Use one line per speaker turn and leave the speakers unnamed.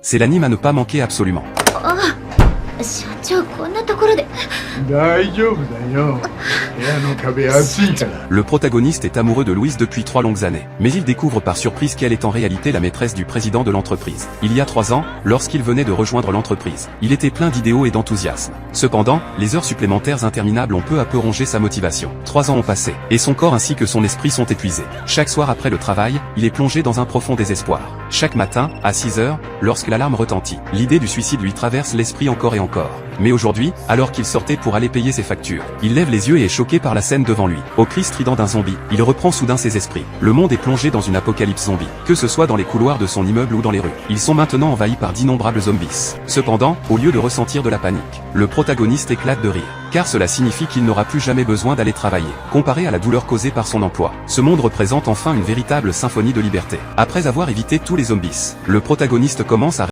C'est l'anime à ne pas manquer absolument.
社長、こんなところで。
大丈夫だよ。部屋の壁厚いから。
Le protagoniste est amoureux de Louise depuis 3 longues années. Mais il découvre par surprise qu'elle est en réalité la maîtresse du président de l'entreprise. Il y a 3 ans, lorsqu'il venait de rejoindre l'entreprise, il était plein d'idéaux et d'enthousiasme. Cependant, les heures supplémentaires interminables ont peu à peu rongé sa motivation. 3 ans ont passé, et son corps ainsi que son esprit sont épuisés. Chaque soir après le travail, il est plongé dans un profond désespoir. Chaque matin, à 6 heures, lorsque l'alarme retentit, l'idée du suicide lui traverse l'esprit encore et encore. Mais aujourd'hui, alors qu'il sortait pour aller payer ses factures, il lève les yeux et est choqué par la scène devant lui. Au cri strident d'un zombie, il reprend soudain ses esprits. Le monde est plongé dans une apocalypse zombie. Que ce soit dans les couloirs de son immeuble ou dans les rues, ils sont maintenant envahis par d'innombrables zombies. Cependant, au lieu de ressentir de la panique, le protagoniste éclate de rire. Car cela signifie qu'il n'aura plus jamais besoin d'aller travailler. Comparé à la douleur causée par son emploi, ce monde représente enfin une véritable symphonie de liberté. Après avoir évité tous les zombies, le protagoniste commence à